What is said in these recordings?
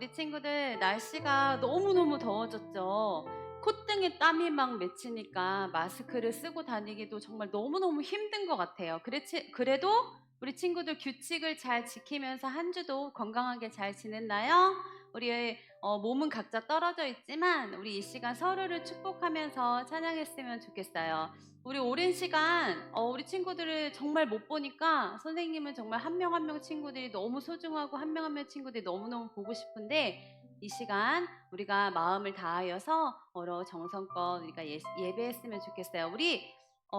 우리 친구들 날씨가 너무너무 더워졌죠. 콧등에 땀이 막 맺히니까 마스크를 쓰고 다니기도 정말 너무너무 힘든 것 같아요. 그래도 우리 친구들 규칙을 잘 지키면서 한 주도 건강하게 잘 지냈나요? 우리 몸은 각자 떨어져 있지만 우리 이 시간 서로를 축복하면서 찬양했으면 좋겠어요. 우리 오랜 시간 우리 친구들을 정말 못 보니까 선생님은 정말 한 명 한 명 친구들이 너무 소중하고 한 명 한 명 친구들이 너무너무 보고 싶은데 이 시간 우리가 마음을 다하여서 정성껏 우리가 예배했으면 좋겠어요. 우리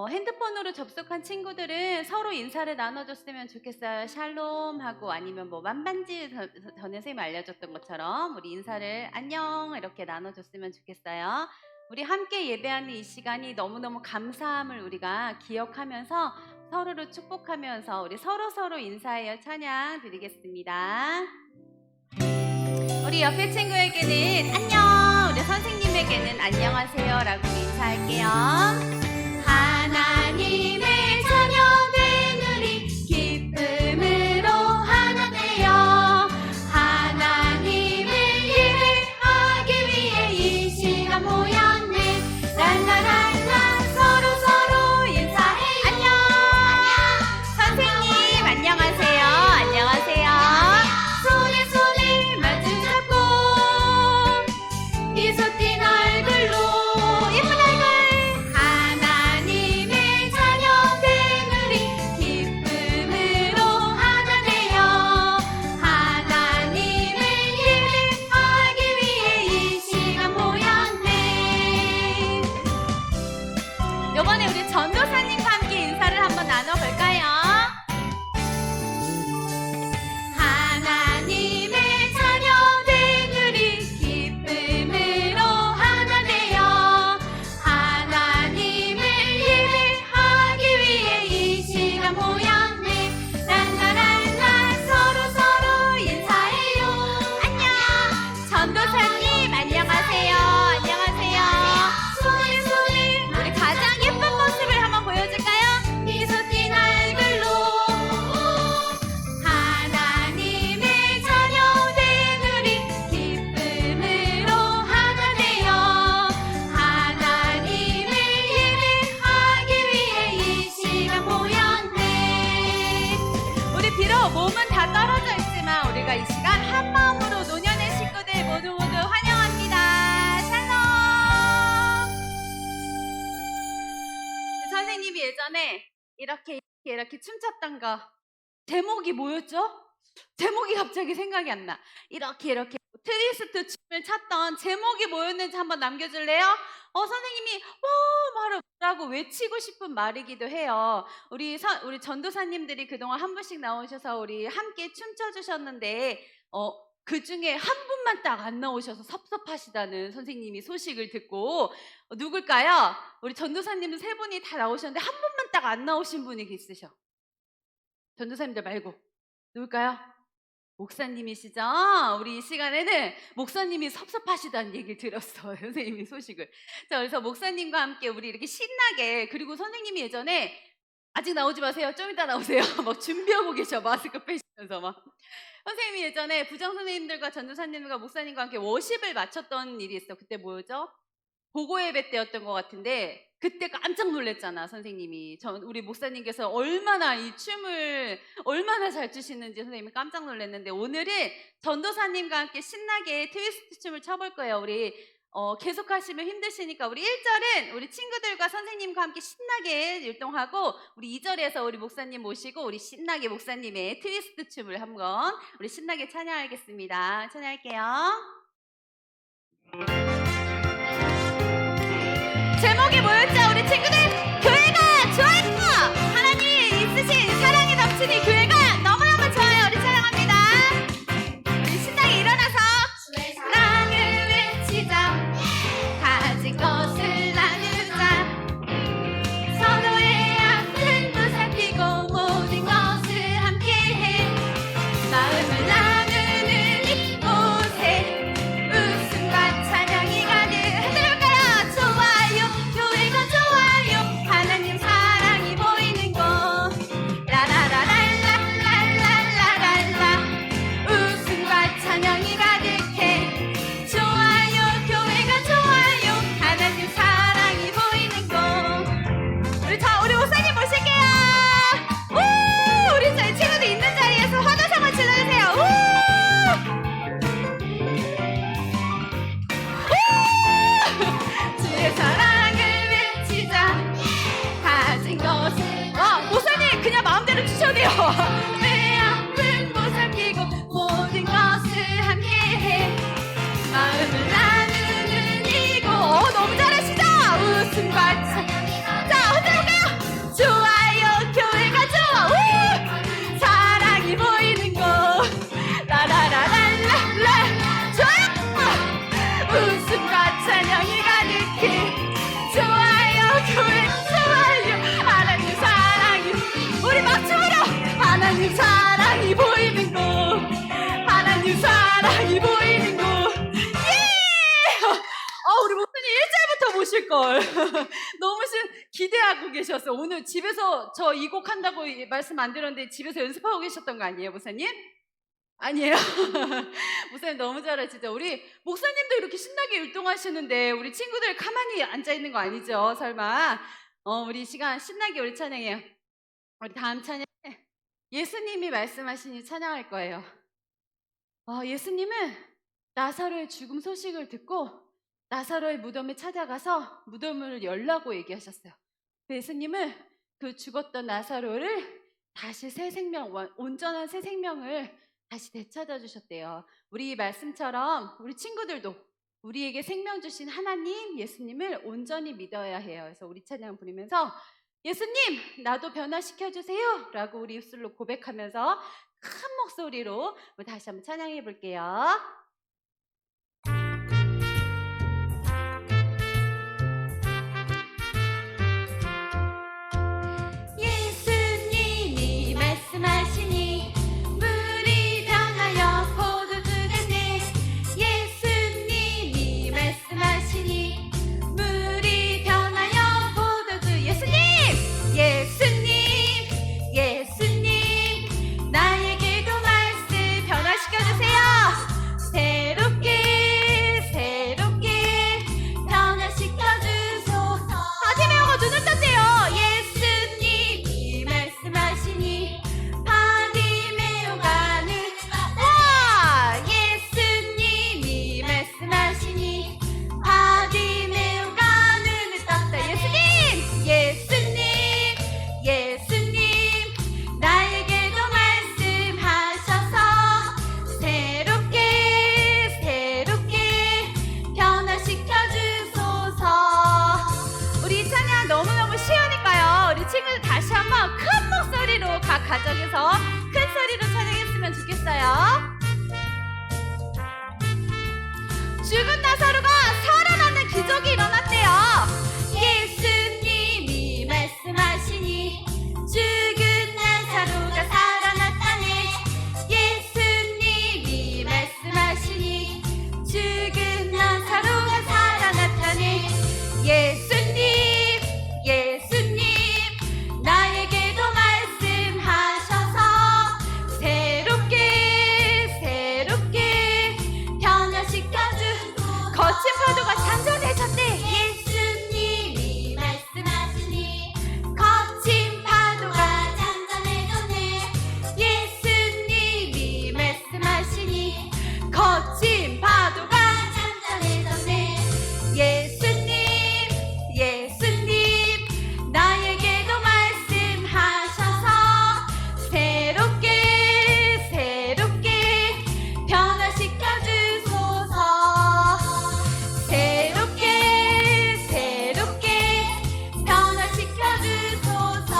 핸드폰으로 접속한 친구들은 서로 인사를 나눠줬으면 좋겠어요. 샬롬 하고 아니면 뭐 만반지 전에 선생님이 알려줬던 것처럼 우리 인사를 안녕 이렇게 나눠줬으면 좋겠어요. 우리 함께 예배하는 이 시간이 너무너무 감사함을 우리가 기억하면서 서로를 축복하면서 우리 서로 인사하여 찬양 드리겠습니다. 우리 옆에 친구에게는 안녕, 우리 선생님에게는 안녕하세요 라고 인사할게요. 하나님의 자녀된 우리 기쁨으로 하나 되어 하나님을 예배하기 위해 이 시간 모였네. 랄라랄라 서로 인사해요. 안녕. 선생님 안녕하세요. 안녕하세요. 손에 마주 잡고 미소 띤 얼굴로 예쁜 얼굴 하나님의 자녀된 우리 기쁨으로 하나 되어 하나님을 예배하기 위해 이 시간 모였네. 요번에 우리 전도사님과 함께 인사를 한번 나눠볼까요? 하나님의 자녀된 우리 기쁨으로 하나 되어 하나님을 예배하기 위해 이 시간 모였네. 랄라랄라 서로 인사해요. 안녕. 전도사님 안녕하세요. 안녕하세요. 손에 우리 가장 예쁜 모습을 한번 보여줄까요? 미소 띤 얼굴로 하나님의 자녀된 우리 기쁨으로 하나 되어 하나님을 예배하기 위해 이 시간 모였네. 우리 비록 몸은 다 떨어져 있지만 우리가 이 시간 한 마음으로 노년의 식구들 모두 환영합니다. 샬롬. 선생님이 예전에 이렇게 춤췄던 거 제목이 뭐였죠? 제목이 갑자기 생각이 안 나. 이렇게 트위스트 춤을 췄던 제목이 뭐였는지 한번 남겨줄래요? 선생님이 뭐라고 외치고 싶은 말이기도 해요. 우리 전도사님들이 그동안 한 분씩 나오셔서 우리 함께 춤춰주셨는데 그 중에 한 분만 딱 안 나오셔서 섭섭하시다는 선생님이 소식을 듣고 누굴까요? 우리 전도사님은 세 분이 다 나오셨는데 한 분만 딱 안 나오신 분이 있으셔. 전도사님들 말고 누굴까요? 목사님이시죠? 우리 이 시간에는 목사님이 섭섭하시다는 얘기를 들었어요. 선생님이 소식을. 자, 그래서 목사님과 함께 우리 이렇게 신나게, 그리고 선생님이 예전에 아직 나오지 마세요. 좀 이따 나오세요. 막 준비하고 계셔. 마스크 빼시면서 막. 선생님이 예전에 부장 선생님들과 전도사님과 목사님과 함께 워십을 마쳤던 일이 있어. 그때 뭐였죠? 보고 예배 때였던 것 같은데 그때 깜짝 놀랐잖아. 선생님이 우리 목사님께서 얼마나 이 춤을 얼마나 잘 추시는지 선생님이 깜짝 놀랐는데 오늘은 전도사님과 함께 신나게 트위스트 춤을 춰볼 거예요. 우리 계속 하시면 힘드시니까 우리 1절은 우리 친구들과 선생님과 함께 신나게 율동하고 우리 2절에서 우리 목사님 모시고 우리 신나게 목사님의 트위스트 춤을 한번 우리 신나게 찬양하겠습니다. 찬양할게요. 제목이 뭐였죠? 우리 친구들 교회가 좋아요. 하나님 있으신 사랑이 넘치는 교회가 너무너무 좋아요. 우리 찬양합니다. 우리 신나게 일어나서 사랑을 외치자. 가진 것을 나누자. 서로의 아픔도 살피고 모든 것을 함께해. 마음을 나누는 이곳에 웃음과 찬양이 가득. 흔들어볼까요? 좋아요. 교회가 좋아요. 걸. 너무 기대하고 계셨어. 오늘 집에서 저 이 곡 한다고 말씀 안 드렸는데 집에서 연습하고 계셨던 거 아니에요, 목사님? 아니에요? 목사님 너무 잘하시죠? 우리 목사님도 이렇게 신나게 율동하시는데 우리 친구들 가만히 앉아있는 거 아니죠? 설마? 우리 시간 신나게 우리 찬양해요. 우리 다음 찬양에 예수님이 말씀하시니 찬양할 거예요. 예수님은 나사로의 죽음 소식을 듣고 나사로의 무덤에 찾아가서 무덤을 열라고 얘기하셨어요. 예수님은 그 죽었던 나사로를 다시 새 생명, 온전한 새 생명을 다시 되찾아 주셨대요. 우리 말씀처럼 우리 친구들도 우리에게 생명 주신 하나님 예수님을 온전히 믿어야 해요. 그래서 우리 찬양 부르면서 예수님 나도 변화시켜 주세요 라고 우리 입술로 고백하면서 큰 목소리로 다시 한번 찬양해 볼게요. 예수님이 말씀하시니 물이 변하여 포도주 됐네. 예수님이 말씀하시니 물이 변하여 포도주. 예수님 나에게도 말씀 변화시켜주세요. 새롭게 변화시켜주소서. 다시 배우고 눈을 떴대요. 예수님이 말씀하시니 바디메오가는 예수님이 말씀하시니 바디메오가 눈을 떴다. 예수님 나에게도 말씀하셔서 새롭게 변화시켜주소서. 우리 찬양 너무너무 쉬우니까요. 우리 친구들 다시 한번 큰 목소리로 각 가정에서 큰 소리로 찬양했으면 좋겠어요. 죽은 나사로가 살아나는 기적이 일어났대요. 예수님이 말씀하시니 죽은 나사로가 살아났다네. 예수님이 말씀하시니 죽은 나사로가 살아났다네. 예수님 나에게도 말씀하셔서 새롭게 변화시켜주고 거친 파도가 잔잔해졌대. 예수님이 말씀하시니 거친 파도가 잔잔해졌네. 예수님이 말씀하시니 거친 파도가 잔잔해졌네. 예수님 나에게도 말씀하셔서 새롭게 변화시켜주소서. 새롭게 변화시켜주소서.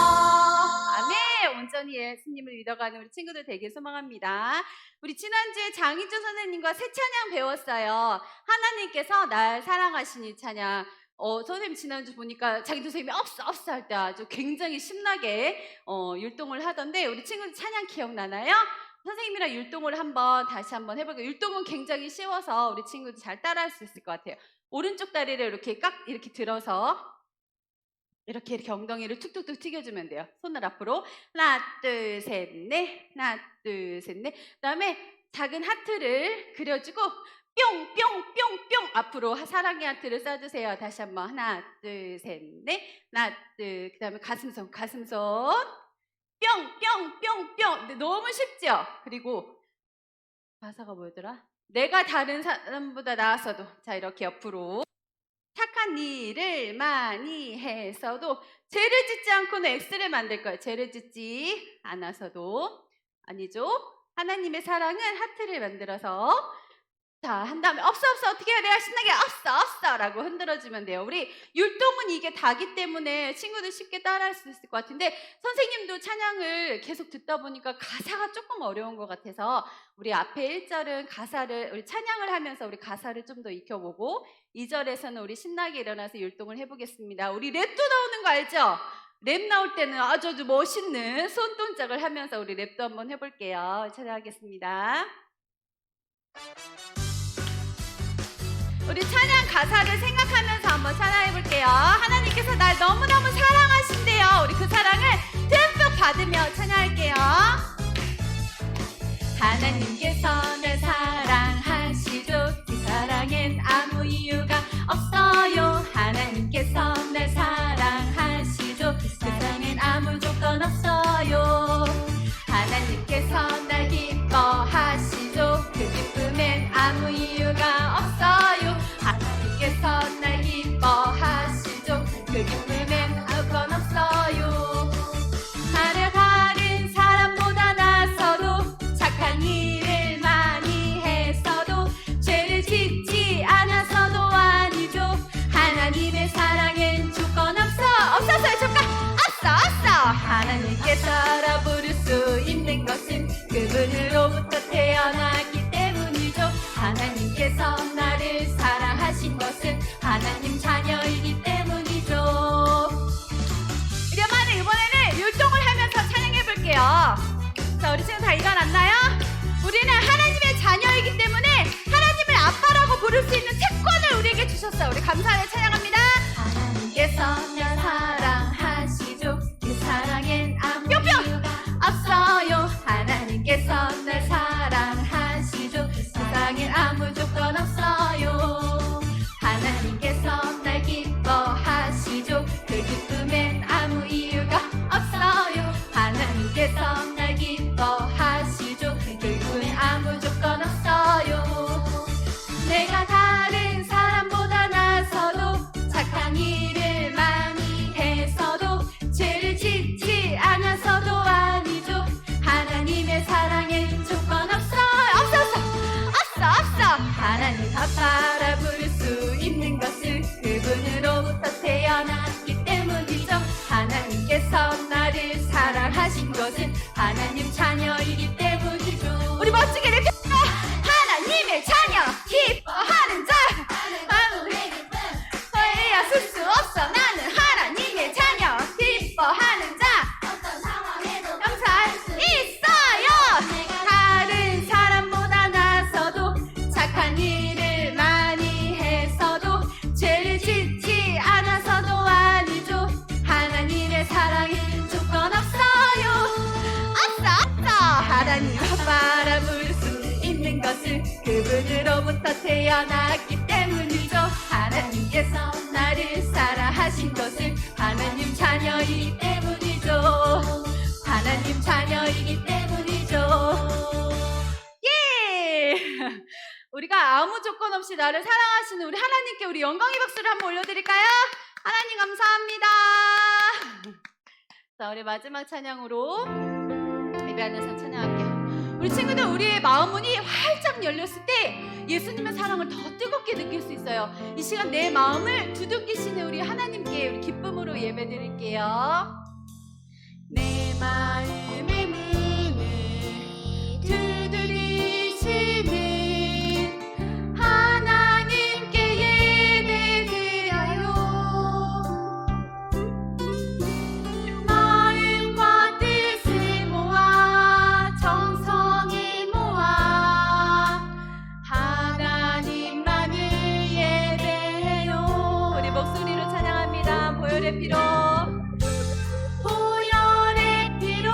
아멘. 온전히 예수님을 믿어가는 우리 친구들 되길 소망합니다. 우리 지난주에 장희주 선생님과 새 찬양 배웠어요. 하나님께서 날 사랑하시니 찬양. 선생님 지난주 보니까 자기 선생님이 없어 할 때 아주 굉장히 신나게 율동을 하던데 우리 친구들 찬양 기억나나요? 선생님이랑 율동을 다시 한번 해볼게요. 율동은 굉장히 쉬워서 우리 친구들 잘 따라할 수 있을 것 같아요. 오른쪽 다리를 이렇게 이렇게 들어서 이렇게 엉덩이를 툭툭툭 튀겨주면 돼요. 손을 앞으로 하나 둘 셋 넷 하나 둘 셋 넷. 그다음에 작은 하트를 그려주고 뿅뿅뿅뿅 앞으로 사랑의 하트를 쏴주세요. 다시 한번 하나 둘 셋 넷 하나 둘. 그다음에 가슴손 뿅뿅뿅뿅. 근데 너무 쉽죠? 그리고 가사가 뭐였더라? 내가 다른 사람보다 나았어도 자 이렇게 옆으로 착한 일을 많이 해서도 죄를 짓지 않고는 X를 만들 거예요. 죄를 짓지 않아서도 아니죠. 하나님의 사랑은 하트를 만들어서 자, 한 다음에 없어 어떻게 해야 내가 신나게 없어 라고 흔들어주면 돼요. 우리 율동은 이게 다기 때문에 친구들 쉽게 따라할 수 있을 것 같은데 선생님도 찬양을 계속 듣다 보니까 가사가 조금 어려운 것 같아서 우리 앞에 1절은 가사를 우리 찬양을 하면서 우리 가사를 좀 더 익혀보고 2절에서는 우리 신나게 일어나서 율동을 해보겠습니다. 우리 랩도 나오는 거 알죠? 랩 나올 때는 아주 멋있는 손동작을 하면서 우리 랩도 한번 해볼게요. 찬양하겠습니다. 우리 찬양 가사를 생각하면서 한번 찬양해 볼게요. 하나님께서 날 너무너무 사랑하신대요. 우리 그 사랑을 듬뿍 받으며 찬양할게요. 하나님께서 날 사랑하시죠. 그 사랑엔 아무 이유가 없어요. 하나님께서 날 사랑하시죠. 그 사랑엔 아무 조건 없어요. 하나님께서 날 기뻐하시죠. 그 기쁨엔 아무 이유가 없어요. 하나님께서 날 기뻐하시죠. 그 기쁨엔 아무건 없어요. 나를 다른 사람보다 나서도 착한 일을 많이 했어도 죄를 짓지 않아서도 아니죠. 하나님의 사랑엔 조건 없어서요. 조건 없어. 하나님께서 알아부를 수 있는 것은 그분으로부터 태어났기 때문이죠. 하나님께서 나를 사랑하신 것은 하나님 자녀이기 때문이죠. 우리 엄마는 이번에는 율동을 하면서 찬양해 볼게요. 자, 우리 친구 다 일어났나요? 우리는 하나님의 자녀이기 때문에 하나님을 아빠라고 부를 수 있는 특권을 우리에게 주셨어요. 우리 감사하게 찬양합니다. 하나님께서 날 사랑하시죠. 그 사랑엔 아무 이유가 없어요. 하나님께서 날 사랑하시죠. 그 사랑엔 아무 조건 없어요. 하나님께서 날 기뻐하시죠. 그 기쁨엔 아무 이유가 없어요. 하나님께서 날 기뻐하시죠. 그 기쁨엔 아무 조건 없어요. 내가 다른 사람보다 나서도 착한 일을 많이 했어도 죄를 짓지 않아서도 아니죠. 하나님의 사랑엔 조건 없어. 하나님 아빠라 부를 수 있는 것은 그분으로부터 태어났기 때문이죠. 하나님께서 나를 사랑하신 것은 하나님 자녀이기 때문이죠. 우리 멋지게 이렇게 하나님의 자녀 기뻐하는 자 회의야 쓸 수 없어. 나는 하나님의 자녀 기뻐하는 자 어떤 상황에도 감사할 수 있어요. 다른 사람보다 나서도 착한 일을 많이 했어도 죄를 짓지 않아서도 아니죠. 하나님의 사랑에 조건 없어요. 없어. 하나님 아빠라 부를 수 있는 것은 그분으로부터 태어났기 때문이죠. 하나님께서 나를 사랑하신 것은 하나님 자녀이기 때문이죠. 하나님 자녀이기 때문이죠. 예! 우리가 아무 조건 없이 나를 사랑하시는 우리 하나님께 우리 영광의 박수를 한번 올려드릴까요? 하나님 감사합니다. 자, 우리 마지막 찬양으로 예배하면서 찬양할게요. 우리 친구들, 우리의 마음문이 활짝 열렸을 때 예수님의 사랑을 더 뜨겁게 느낄 수 있어요. 이 시간 내 마음을 두둑이시는 우리 하나님께 우리 기쁨으로 예배드릴게요. 내 마음의 문을 두드리시는 하나님께 예배드려요. 마음과 뜻을 모아 정성을 모아 하나님만을 예배해요. 우리 목소리로 찬양합니다. 보혈의 피로 보혈의 피로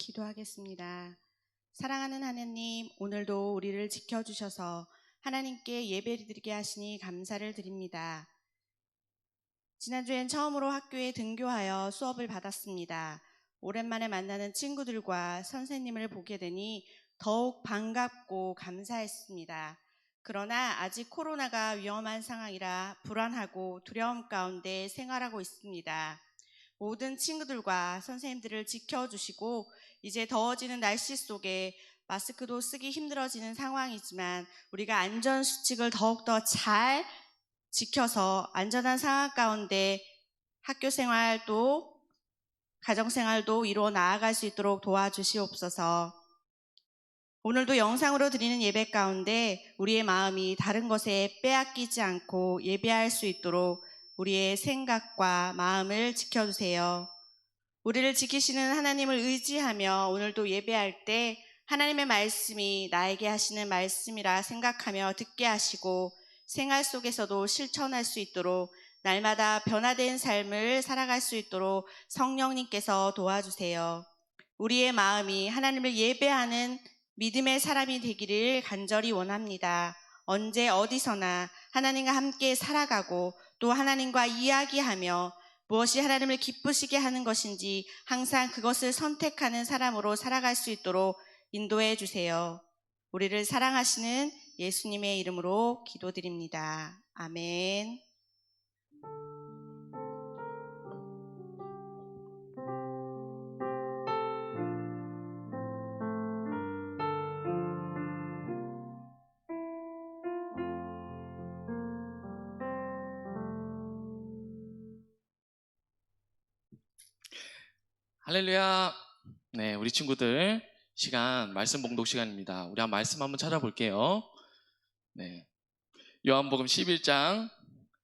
기도하겠습니다. 사랑하는 하나님, 오늘도 우리를 지켜주셔서 하나님께 예배드리게 하시니 감사를 드립니다. 지난주엔 처음으로 학교에 등교하여 수업을 받았습니다. 오랜만에 만나는 친구들과 선생님을 보게 되니 더욱 반갑고 감사했습니다. 그러나 아직 코로나가 위험한 상황이라 불안하고 두려움 가운데 생활하고 있습니다. 모든 친구들과 선생님들을 지켜주시고 이제 더워지는 날씨 속에 마스크도 쓰기 힘들어지는 상황이지만 우리가 안전수칙을 더욱더 잘 지켜서 안전한 상황 가운데 학교생활도 가정생활도 이루어 나아갈 수 있도록 도와주시옵소서. 오늘도 영상으로 드리는 예배 가운데 우리의 마음이 다른 것에 빼앗기지 않고 예배할 수 있도록 우리의 생각과 마음을 지켜주세요. 우리를 지키시는 하나님을 의지하며 오늘도 예배할 때 하나님의 말씀이 나에게 하시는 말씀이라 생각하며 듣게 하시고 생활 속에서도 실천할 수 있도록 날마다 변화된 삶을 살아갈 수 있도록 성령님께서 도와주세요. 우리의 마음이 하나님을 예배하는 믿음의 사람이 되기를 간절히 원합니다. 언제 어디서나 하나님과 함께 살아가고 또 하나님과 이야기하며 무엇이 하나님을 기쁘시게 하는 것인지 항상 그것을 선택하는 사람으로 살아갈 수 있도록 인도해 주세요. 우리를 사랑하시는 예수님의 이름으로 기도드립니다. 아멘. 할렐루야. 네, 우리 친구들 말씀 봉독 시간입니다. 우리 말씀 한번 찾아볼게요. 네, 요한복음 11장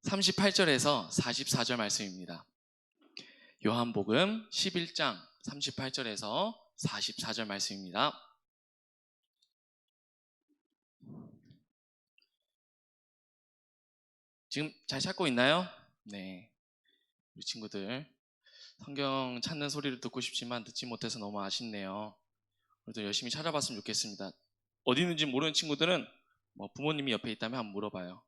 38절에서 44절 말씀입니다. 요한복음 11장 38절에서 44절 말씀입니다. 지금 잘 찾고 있나요? 네, 우리 친구들 성경 찾는 소리를 듣고 싶지만 듣지 못해서 너무 아쉽네요. 그래도 열심히 찾아봤으면 좋겠습니다. 어디 있는지 모르는 친구들은 부모님이 옆에 있다면 한번 물어봐요.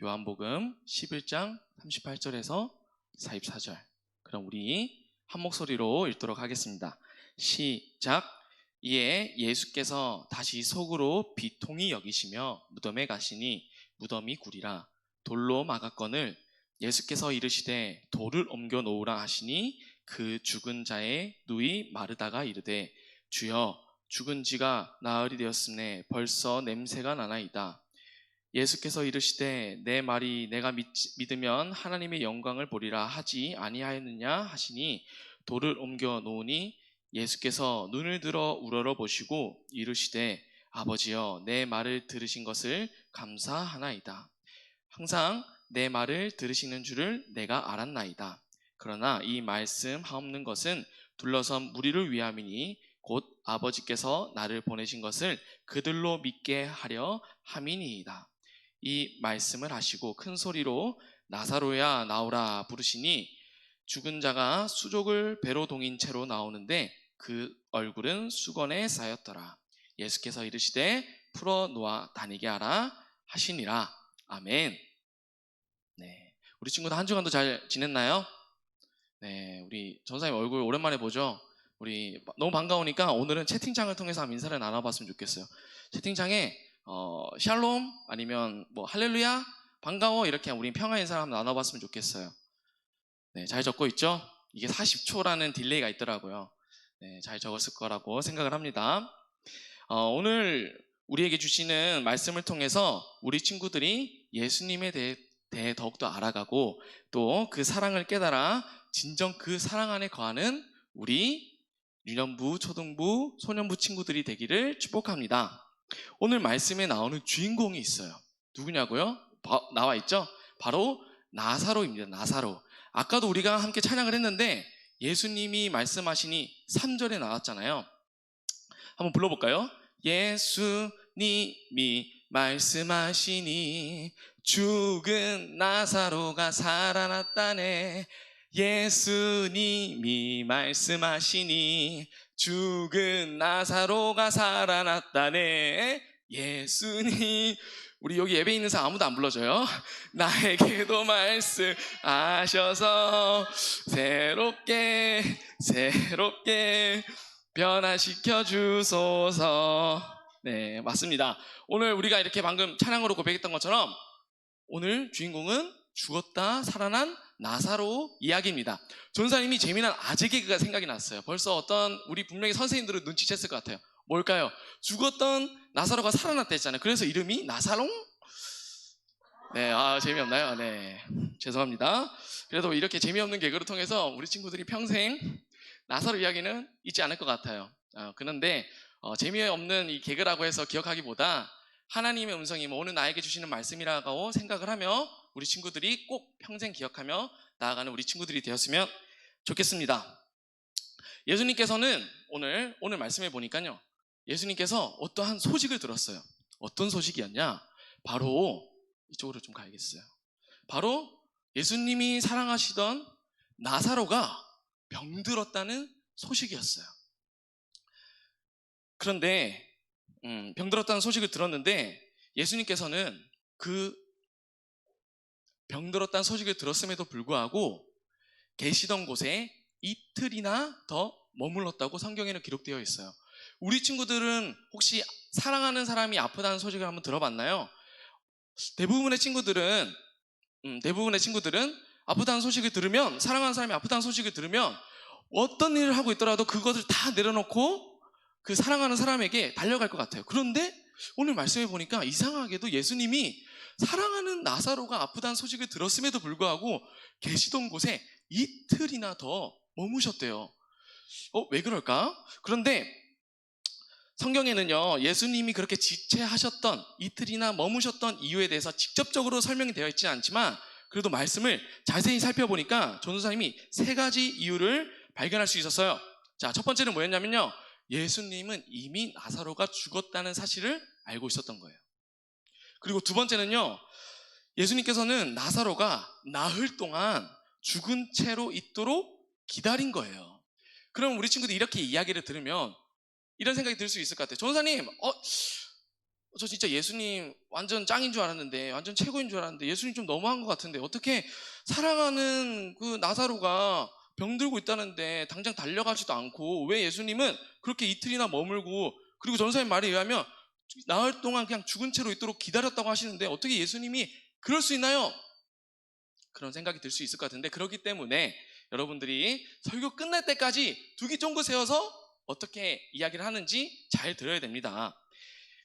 요한복음 11장 38절에서 44절. 그럼 우리 한 목소리로 읽도록 하겠습니다. 시작. 이에 예수께서 다시 속으로 비통히 여기시며 무덤에 가시니 무덤이 구리라. 돌로 막았거늘 예수께서 이르시되 돌을 옮겨 놓으라 하시니 그 죽은 자의 누이 마르다가 이르되 주여 죽은 지가 나흘이 되었음에 벌써 냄새가 나나이다. 예수께서 이르시되 내 말이 내가 믿으면 하나님의 영광을 보리라 하지 아니하였느냐 하시니 돌을 옮겨 놓으니 예수께서 눈을 들어 우러러 보시고 이르시되 아버지여 내 말을 들으신 것을 감사하나이다. 항상 내 말을 들으시는 줄을 내가 알았나이다. 그러나 이 말씀 하옵는 것은 둘러선 무리를 위함이니 곧 아버지께서 나를 보내신 것을 그들로 믿게 하려 함이니이다. 이 말씀을 하시고 큰 소리로 나사로야 나오라 부르시니 죽은 자가 수족을 배로 동인 채로 나오는데 그 얼굴은 수건에 쌓였더라. 예수께서 이르시되 풀어 놓아 다니게 하라 하시니라. 아멘. 네, 우리 친구들 한 주간도 잘 지냈나요? 네, 우리 전사님 얼굴 오랜만에 보죠? 우리 너무 반가우니까 오늘은 채팅창을 통해서 한번 인사를 나눠봤으면 좋겠어요. 채팅창에 샬롬 아니면 할렐루야 반가워 이렇게 우리 평화 인사를 한번 나눠봤으면 좋겠어요. 네, 잘 적고 있죠? 이게 40초라는 딜레이가 있더라고요. 네, 잘 적었을 거라고 생각을 합니다. 오늘 우리에게 주시는 말씀을 통해서 우리 친구들이 예수님에 대해 더욱더 알아가고 또 그 사랑을 깨달아 진정 그 사랑 안에 거하는 우리 유년부, 초등부, 소년부 친구들이 되기를 축복합니다. 오늘 말씀에 나오는 주인공이 있어요. 누구냐고요? 나와 있죠? 바로 나사로입니다. 나사로. 아까도 우리가 함께 찬양을 했는데 예수님이 말씀하시니 3절에 나왔잖아요. 한번 불러볼까요? 예수님이 말씀하시니 죽은 나사로가 살아났다네. 예수님이 말씀하시니 죽은 나사로가 살아났다네. 예수님. 우리 여기 예배 있는 사람 아무도 안 불러줘요. 나에게도 말씀하셔서 새롭게 변화시켜 주소서. 네, 맞습니다. 오늘 우리가 이렇게 방금 찬양으로 고백했던 것처럼 오늘 주인공은 죽었다 살아난 나사로 이야기입니다. 전사님이 재미난 아재 개그가 생각이 났어요. 벌써 어떤 우리 분명히 선생님들은 눈치챘을 것 같아요. 뭘까요? 죽었던 나사로가 살아났다 했잖아요. 그래서 이름이 나사롱? 네, 재미없나요? 네, 죄송합니다. 그래도 이렇게 재미없는 개그를 통해서 우리 친구들이 평생 나사로 이야기는 잊지 않을 것 같아요. 그런데 재미없는 이 개그라고 해서 기억하기보다 하나님의 음성이 오늘 나에게 주시는 말씀이라고 생각을 하며 우리 친구들이 꼭 평생 기억하며 나아가는 우리 친구들이 되었으면 좋겠습니다. 예수님께서는 오늘 말씀해 보니까요, 예수님께서 어떠한 소식을 들었어요. 어떤 소식이었냐? 바로 이쪽으로 좀 가야겠어요. 바로 예수님이 사랑하시던 나사로가 병들었다는 소식이었어요. 그런데 병들었다는 소식을 들었는데 예수님께서는 그 병들었다는 소식을 들었음에도 불구하고 계시던 곳에 이틀이나 더 머물렀다고 성경에는 기록되어 있어요. 우리 친구들은 혹시 사랑하는 사람이 아프다는 소식을 한번 들어봤나요? 대부분의 친구들은 아프다는 소식을 들으면, 사랑하는 사람이 아프다는 소식을 들으면 어떤 일을 하고 있더라도 그것을 다 내려놓고 그 사랑하는 사람에게 달려갈 것 같아요. 그런데 오늘 말씀해 보니까 이상하게도 예수님이 사랑하는 나사로가 아프다는 소식을 들었음에도 불구하고 계시던 곳에 이틀이나 더 머무셨대요. 왜 그럴까? 그런데 성경에는요, 예수님이 그렇게 지체하셨던, 이틀이나 머무셨던 이유에 대해서 직접적으로 설명이 되어 있지는 않지만 그래도 말씀을 자세히 살펴보니까 전도사님이 3가지 이유를 발견할 수 있었어요. 자, 첫 번째는 뭐였냐면요, 예수님은 이미 나사로가 죽었다는 사실을 알고 있었던 거예요. 그리고 두 번째는요, 예수님께서는 나사로가 나흘 동안 죽은 채로 있도록 기다린 거예요. 그럼 우리 친구들이 이렇게 이야기를 들으면 이런 생각이 들 수 있을 것 같아요. 전도사님, 저 진짜 예수님 완전 짱인 줄 알았는데, 완전 최고인 줄 알았는데 예수님 좀 너무한 것 같은데 어떻게 사랑하는 그 나사로가 병들고 있다는데 당장 달려가지도 않고 왜 예수님은 그렇게 이틀이나 머물고, 그리고 전도사님 말에 의하면 나흘 동안 그냥 죽은 채로 있도록 기다렸다고 하시는데 어떻게 예수님이 그럴 수 있나요? 그런 생각이 들 수 있을 것 같은데, 그렇기 때문에 여러분들이 설교 끝날 때까지 두 귀 쫑긋 세워서 어떻게 이야기를 하는지 잘 들어야 됩니다.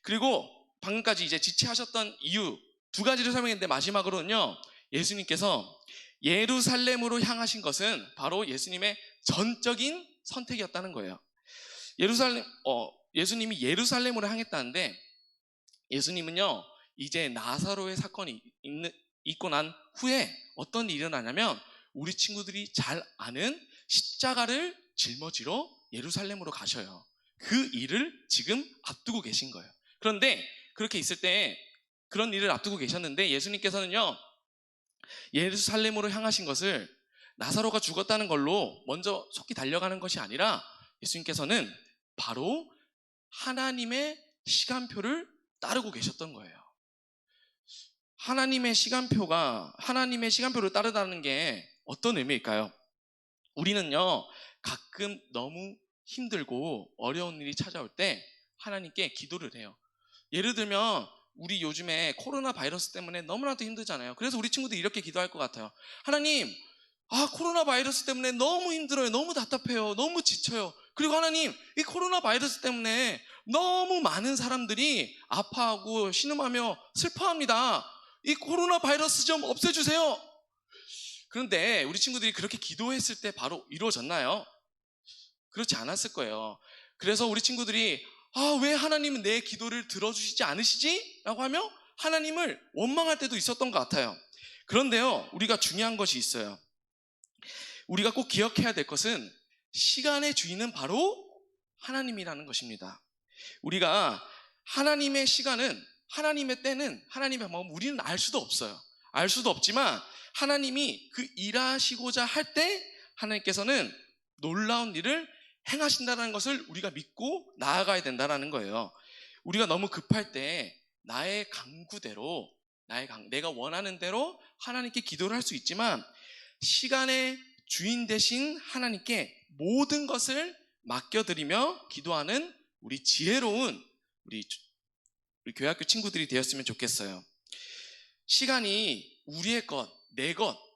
그리고 방금까지 이제 지체하셨던 이유 2가지를 설명했는데, 마지막으로는요, 예수님께서 예루살렘으로 향하신 것은 바로 예수님의 전적인 선택이었다는 거예요. 예수님이 예루살렘으로 향했다는데, 예수님은요, 이제 나사로의 사건이 있고 난 후에 어떤 일이 일어나냐면 우리 친구들이 잘 아는 십자가를 짊어지러 예루살렘으로 가셔요. 그 일을 지금 앞두고 계신 거예요. 그런데 그렇게 있을 때, 그런 일을 앞두고 계셨는데 예수님께서는요, 예루살렘으로 향하신 것을 나사로가 죽었다는 걸로 먼저 속히 달려가는 것이 아니라 예수님께서는 바로 하나님의 시간표를 따르고 계셨던 거예요. 하나님의 시간표를 따르다는 게 어떤 의미일까요? 우리는요, 가끔 너무 힘들고 어려운 일이 찾아올 때 하나님께 기도를 해요. 예를 들면 우리 요즘에 코로나 바이러스 때문에 너무나도 힘들잖아요. 그래서 우리 친구들이 이렇게 기도할 것 같아요. 하나님, 코로나 바이러스 때문에 너무 힘들어요. 너무 답답해요. 너무 지쳐요. 그리고 하나님, 이 코로나 바이러스 때문에 너무 많은 사람들이 아파하고 신음하며 슬퍼합니다. 이 코로나 바이러스 좀 없애주세요. 그런데 우리 친구들이 그렇게 기도했을 때 바로 이루어졌나요? 그렇지 않았을 거예요. 그래서 우리 친구들이 왜 하나님은 내 기도를 들어주시지 않으시지? 라고 하며 하나님을 원망할 때도 있었던 것 같아요. 그런데요, 우리가 중요한 것이 있어요. 우리가 꼭 기억해야 될 것은 시간의 주인은 바로 하나님이라는 것입니다. 우리가 하나님의 시간은, 하나님의 때는, 하나님의 마음 우리는 알 수도 없어요. 알 수도 없지만 하나님이 그 일하시고자 할 때 하나님께서는 놀라운 일을 행하신다는 것을 우리가 믿고 나아가야 된다는 거예요. 우리가 너무 급할 때 나의 강구대로 내가 원하는 대로 하나님께 기도를 할 수 있지만 시간의 주인 되신 하나님께 모든 것을 맡겨드리며 기도하는 우리 지혜로운 우리 교회학교 친구들이 되었으면 좋겠어요. 시간이 우리의 것,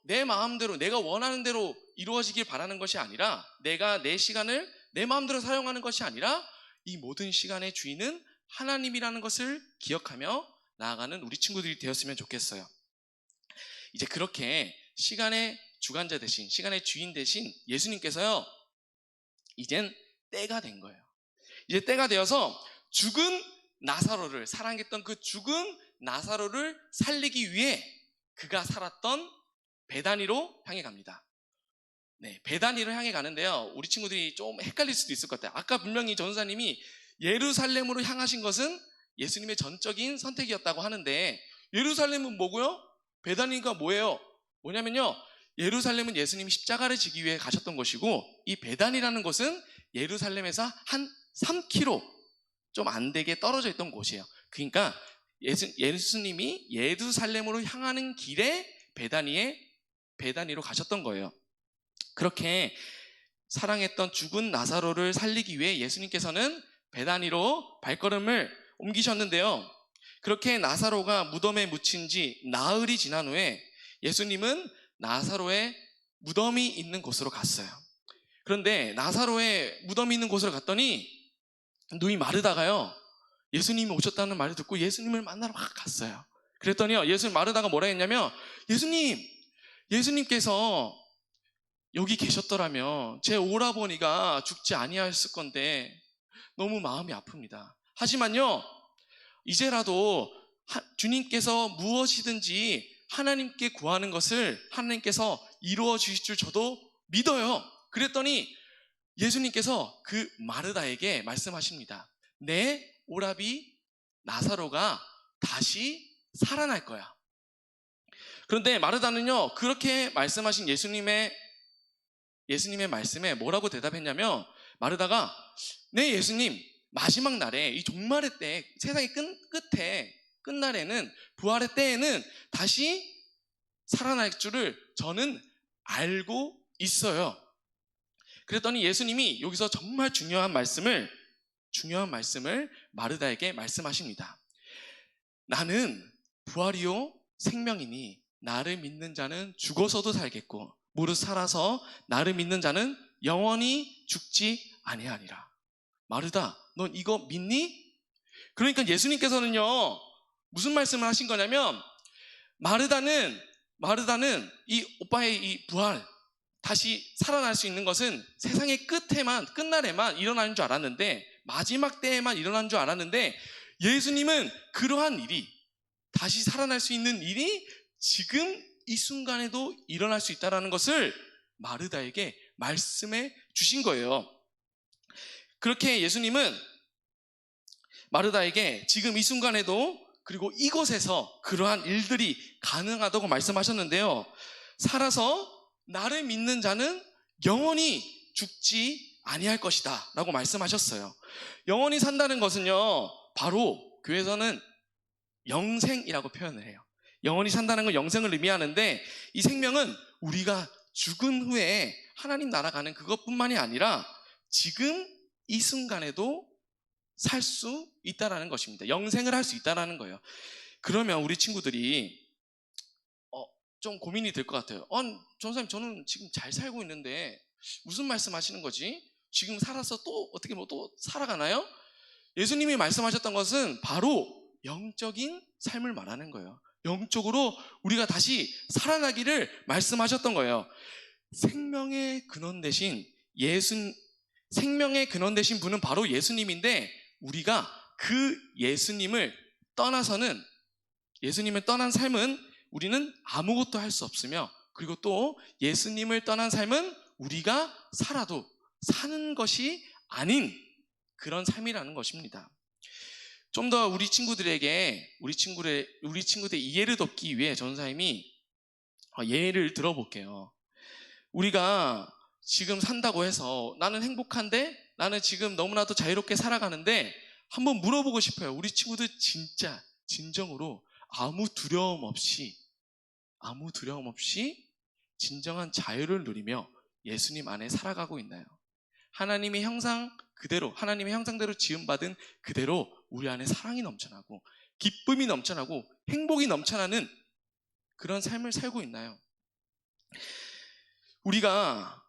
내 마음대로 내가 원하는 대로 이루어지길 바라는 것이 아니라 내가 내 시간을 내 마음대로 사용하는 것이 아니라 이 모든 시간의 주인은 하나님이라는 것을 기억하며 나아가는 우리 친구들이 되었으면 좋겠어요. 이제 그렇게 시간의 주관자 대신 시간의 주인 대신 예수님께서요 이젠 때가 된 거예요. 이제 때가 되어서 죽은 나사로를 사랑했던 그 죽은 나사로를 살리기 위해 그가 살았던 베다니로 향해 갑니다. 네, 베다니를 향해 가는데요. 우리 친구들이 좀 헷갈릴 수도 있을 것 같아요. 아까 분명히 전사님이 예루살렘으로 향하신 것은 예수님의 전적인 선택이었다고 하는데 예루살렘은 뭐고요? 베다니가 뭐예요? 뭐냐면요. 예루살렘은 예수님이 십자가를 지기 위해 가셨던 곳이고 이 베다니라는 곳은 예루살렘에서 한 3km 좀 안 되게 떨어져 있던 곳이에요. 그러니까 예수님이 예루살렘으로 향하는 길에 베다니로 가셨던 거예요. 그렇게 사랑했던 죽은 나사로를 살리기 위해 예수님께서는 베다니로 발걸음을 옮기셨는데요. 그렇게 나사로가 무덤에 묻힌 지 나흘이 지난 후에 예수님은 나사로의 무덤이 있는 곳으로 갔어요. 그런데 나사로의 무덤이 있는 곳으로 갔더니 눈이 마르다가요. 예수님이 오셨다는 말을 듣고 예수님을 만나러 막 갔어요. 그랬더니요. 예수님 마르다가 뭐라 했냐면 예수님께서 여기 계셨더라면 제 오라버니가 죽지 아니하였을 건데 너무 마음이 아픕니다. 하지만요. 이제라도 주님께서 무엇이든지 하나님께 구하는 것을 하나님께서 이루어 주실 줄 저도 믿어요. 그랬더니 예수님께서 그 마르다에게 말씀하십니다. 내 오라비 나사로가 다시 살아날 거야. 그런데 마르다는요, 그렇게 말씀하신 예수님의 말씀에 뭐라고 대답했냐면, 마르다가, 네, 예수님, 마지막 날에, 이 종말의 때, 세상의 끝날에는, 부활의 때에는 다시 살아날 줄을 저는 알고 있어요. 그랬더니 예수님이 여기서 정말 중요한 말씀을 마르다에게 말씀하십니다. 나는 부활이요 생명이니 나를 믿는 자는 죽어서도 살겠고 무릇 살아서 나를 믿는 자는 영원히 죽지 아니하니라. 마르다, 넌 이거 믿니? 그러니까 예수님께서는요 무슨 말씀을 하신 거냐면 마르다는 이 오빠의 이 부활 다시 살아날 수 있는 것은 세상의 끝날에만 일어나는 줄 알았는데 마지막 때에만 일어나는 줄 알았는데 예수님은 그러한 일이 다시 살아날 수 있는 일이 지금 이 순간에도 일어날 수 있다는 것을 마르다에게 말씀해 주신 거예요. 그렇게 예수님은 마르다에게 지금 이 순간에도 그리고 이곳에서 그러한 일들이 가능하다고 말씀하셨는데요. 살아서 나를 믿는 자는 영원히 죽지 아니할 것이다 라고 말씀하셨어요. 영원히 산다는 것은요 바로 교회에서는 영생이라고 표현을 해요. 영원히 산다는 건 영생을 의미하는데 이 생명은 우리가 죽은 후에 하나님 나라 가는 그것뿐만이 아니라 지금 이 순간에도 살 수 있다는 것입니다. 영생을 할 수 있다는 거예요. 그러면 우리 친구들이 좀 고민이 될 것 같아요. 전사님 저는 지금 잘 살고 있는데 무슨 말씀하시는 거지? 지금 살아서 또 어떻게 또 살아가나요? 예수님이 말씀하셨던 것은 바로 영적인 삶을 말하는 거예요. 영적으로 우리가 다시 살아나기를 말씀하셨던 거예요. 생명의 근원 되신 분은 바로 예수님인데 우리가 그 예수님을 떠난 삶은 우리는 아무것도 할 수 없으며 그리고 또 예수님을 떠난 삶은 우리가 살아도 사는 것이 아닌 그런 삶이라는 것입니다. 좀 더 우리 친구들의 이해를 돕기 위해 전사님이 예를 들어볼게요. 우리가 지금 산다고 해서 나는 행복한데, 나는 지금 너무나도 자유롭게 살아가는데, 한번 물어보고 싶어요. 우리 친구들 진짜 진정으로 아무 두려움 없이 진정한 자유를 누리며 예수님 안에 살아가고 있나요? 하나님의 형상대로 지음받은 그대로 우리 안에 사랑이 넘쳐나고 기쁨이 넘쳐나고 행복이 넘쳐나는 그런 삶을 살고 있나요? 우리가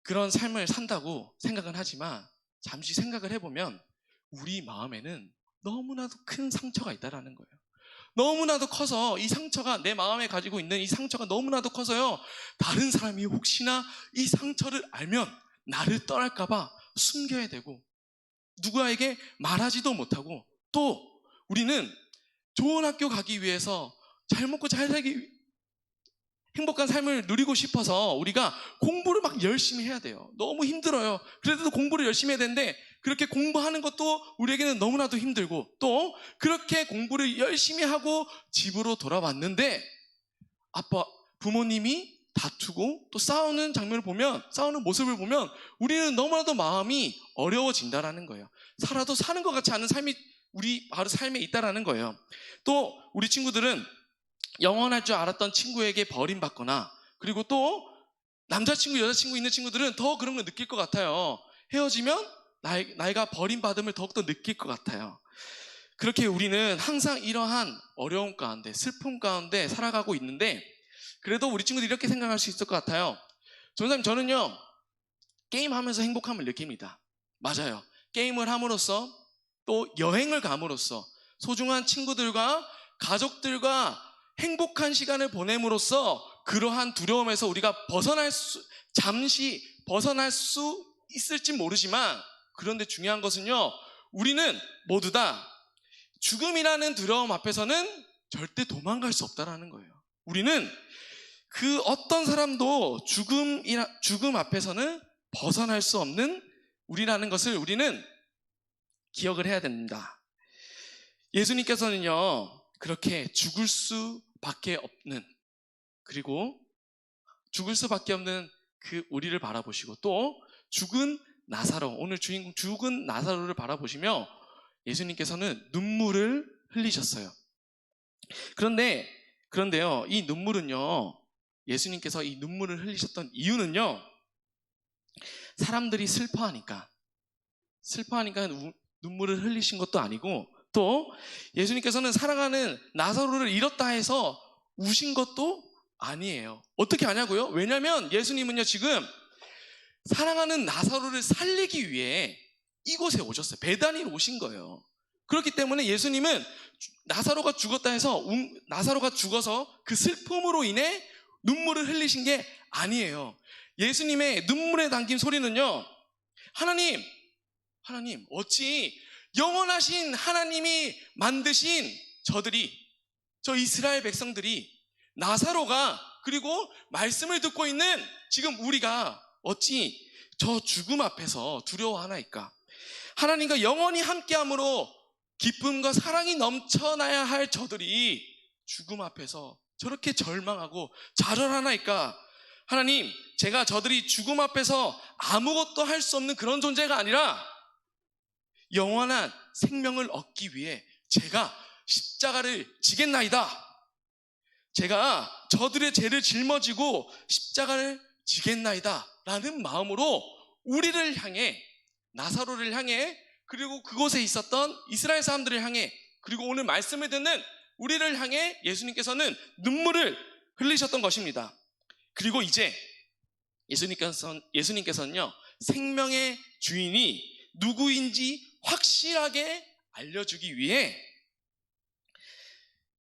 그런 삶을 산다고 생각은 하지만 잠시 생각을 해보면 우리 마음에는 너무나도 큰 상처가 있다라는 거예요. 너무나도 커서 이 상처가, 내 마음에 가지고 있는 이 상처가 너무나도 커서요, 다른 사람이 혹시나 이 상처를 알면 나를 떠날까봐 숨겨야 되고 누구에게 말하지도 못하고, 또 우리는 좋은 학교 가기 위해서 잘 먹고 잘 살기, 행복한 삶을 누리고 싶어서 우리가 공부를 막 열심히 해야 돼요. 너무 힘들어요. 그래도 공부를 열심히 해야 되는데 그렇게 공부하는 것도 우리에게는 너무나도 힘들고, 또 그렇게 공부를 열심히 하고 집으로 돌아왔는데 부모님이 다투고 또 싸우는 모습을 보면 우리는 너무나도 마음이 어려워진다라는 거예요. 살아도 사는 것 같지 않은 삶이 우리 바로 삶에 있다라는 거예요. 또 우리 친구들은 영원할 줄 알았던 친구에게 버림받거나, 그리고 또 남자친구, 여자친구 있는 친구들은 더 그런 걸 느낄 것 같아요. 헤어지면 나이가 버림받음을 더욱더 느낄 것 같아요. 그렇게 우리는 항상 이러한 어려움 가운데, 슬픔 가운데 살아가고 있는데, 그래도 우리 친구들이 이렇게 생각할 수 있을 것 같아요. 전사님, 저는요 게임하면서 행복함을 느낍니다. 맞아요. 게임을 함으로써, 또 여행을 감으로써, 소중한 친구들과 가족들과 행복한 시간을 보냄으로써 그러한 두려움에서 우리가 잠시 벗어날 수 있을지 모르지만, 그런데 중요한 것은요, 우리는 모두 다 죽음이라는 두려움 앞에서는 절대 도망갈 수 없다라는 거예요. 우리는 그 어떤 사람도 죽음 앞에서는 벗어날 수 없는 우리라는 것을 우리는 기억을 해야 됩니다. 예수님께서는요 그렇게 죽을 수밖에 없는 그 우리를 바라보시고, 또 죽은 나사로, 오늘 주인공 죽은 나사로를 바라보시며 예수님께서는 눈물을 흘리셨어요. 그런데요, 이 눈물은요, 예수님께서 이 눈물을 흘리셨던 이유는요, 사람들이 슬퍼하니까 눈물을 흘리신 것도 아니고, 또 예수님께서는 사랑하는 나사로를 잃었다 해서 우신 것도 아니에요. 어떻게 아냐고요? 왜냐하면 예수님은요 지금 사랑하는 나사로를 살리기 위해 이곳에 오셨어요. 베다니로 오신 거예요. 그렇기 때문에 예수님은 나사로가 죽어서 그 슬픔으로 인해 눈물을 흘리신 게 아니에요. 예수님의 눈물에 담긴 소리는요, 하나님 어찌 영원하신 하나님이 만드신 저 이스라엘 백성들이, 나사로가, 그리고 말씀을 듣고 있는 지금 우리가 어찌 저 죽음 앞에서 두려워하나이까? 하나님과 영원히 함께함으로 기쁨과 사랑이 넘쳐나야 할 저들이 죽음 앞에서 저렇게 절망하고 좌절하나이까? 하나님, 제가 저들이 죽음 앞에서 아무것도 할 수 없는 그런 존재가 아니라 영원한 생명을 얻기 위해 제가 십자가를 지겠나이다. 제가 저들의 죄를 짊어지고 십자가를 지겠나이다 라는 마음으로 우리를 향해, 나사로를 향해, 그리고 그곳에 있었던 이스라엘 사람들을 향해, 그리고 오늘 말씀을 듣는 우리를 향해 예수님께서는 눈물을 흘리셨던 것입니다. 그리고 이제 예수님께서는요 생명의 주인이 누구인지 확실하게 알려주기 위해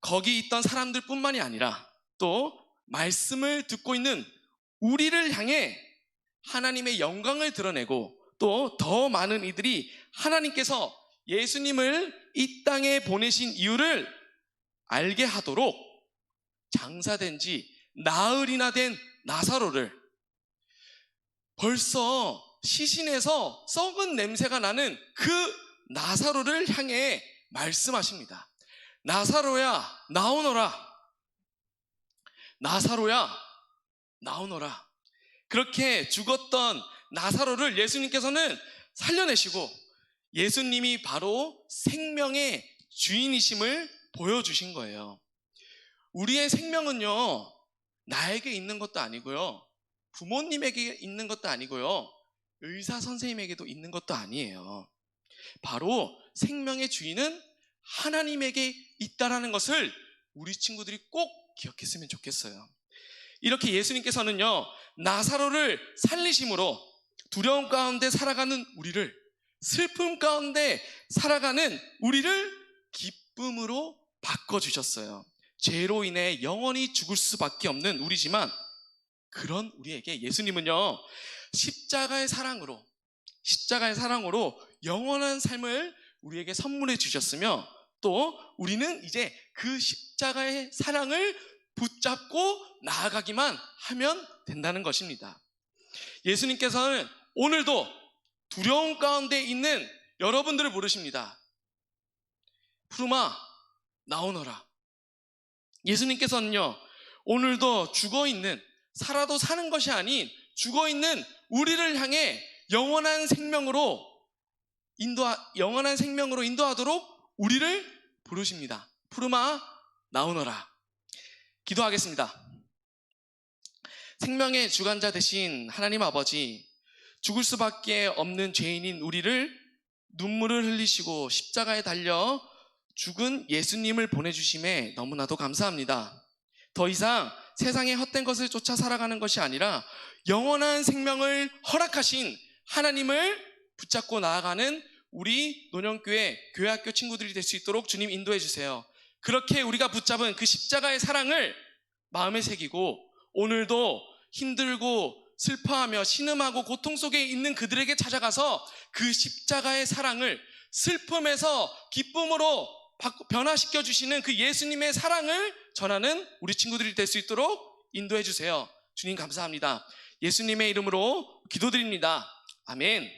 거기 있던 사람들 뿐만이 아니라 또 말씀을 듣고 있는 우리를 향해 하나님의 영광을 드러내고, 또 더 많은 이들이 하나님께서 예수님을 이 땅에 보내신 이유를 알게 하도록 장사된 지 나흘이나 된 나사로를, 벌써 시신에서 썩은 냄새가 나는 그 나사로를 향해 말씀하십니다. 나사로야, 나오너라. 나사로야 나오너라. 그렇게 죽었던 나사로를 예수님께서는 살려내시고 예수님이 바로 생명의 주인이심을 보여주신 거예요. 우리의 생명은요, 나에게 있는 것도 아니고요, 부모님에게 있는 것도 아니고요, 의사 선생님에게도 있는 것도 아니에요. 바로 생명의 주인은 하나님에게 있다라는 것을 우리 친구들이 꼭 기억했으면 좋겠어요. 이렇게 예수님께서는요, 나사로를 살리심으로 두려움 가운데 살아가는 우리를, 슬픔 가운데 살아가는 우리를 기쁨으로 바꿔주셨어요. 죄로 인해 영원히 죽을 수밖에 없는 우리지만 그런 우리에게 예수님은요, 십자가의 사랑으로 영원한 삶을 우리에게 선물해 주셨으며, 또 우리는 이제 그 십자가의 사랑을 붙잡고 나아가기만 하면 된다는 것입니다. 예수님께서는 오늘도 두려움 가운데 있는 여러분들을 부르십니다. 푸르마 나오너라. 예수님께서는요, 오늘도 죽어있는, 살아도 사는 것이 아닌 죽어있는 우리를 향해 영원한 생명으로 인도하도록 우리를 부르십니다. 푸르마 나오너라. 기도하겠습니다. 생명의 주관자 되신 하나님 아버지, 죽을 수밖에 없는 죄인인 우리를 눈물을 흘리시고 십자가에 달려 죽은 예수님을 보내주심에 너무나도 감사합니다. 더 이상 세상의 헛된 것을 쫓아 살아가는 것이 아니라 영원한 생명을 허락하신 하나님을 붙잡고 나아가는 우리 논현교회 교회학교 친구들이 될 수 있도록 주님 인도해 주세요. 그렇게 우리가 붙잡은 그 십자가의 사랑을 마음에 새기고 오늘도 힘들고 슬퍼하며 신음하고 고통 속에 있는 그들에게 찾아가서 그 십자가의 사랑을 슬픔에서 기쁨으로 변화시켜 주시는 그 예수님의 사랑을 전하는 우리 친구들이 될 수 있도록 인도해 주세요. 주님 감사합니다. 예수님의 이름으로 기도드립니다. 아멘.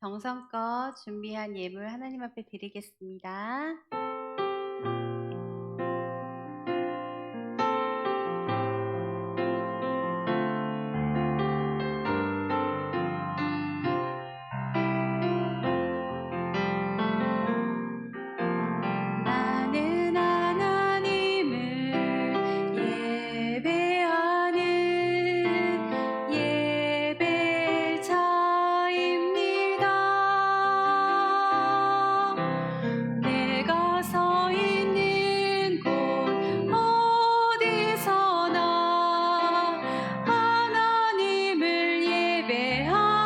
정성껏 준비한 예물 하나님 앞에 드리겠습니다. 나는 하나님을 예배하는 예배자입니다. 내가 서 있는 곳 어디서나 하나님을 예배합니다.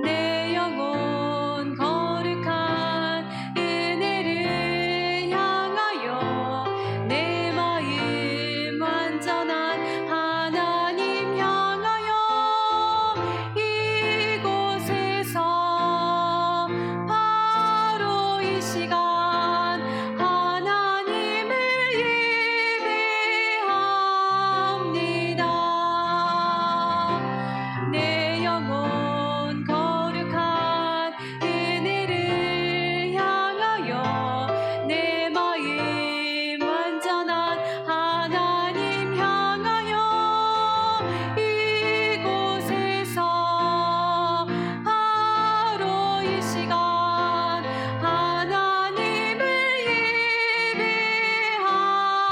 내 영혼 거룩한 은혜를 향하여 내 마음 완전한 하나님 향하여 이곳에서 바로 이 시간 하나님을 예배합니다. 내 영혼 거룩한 은혜를 향하여 내 마음 완전한 하나님 향하여 이곳에서 바로 이 시간 하나님을 예배합니다.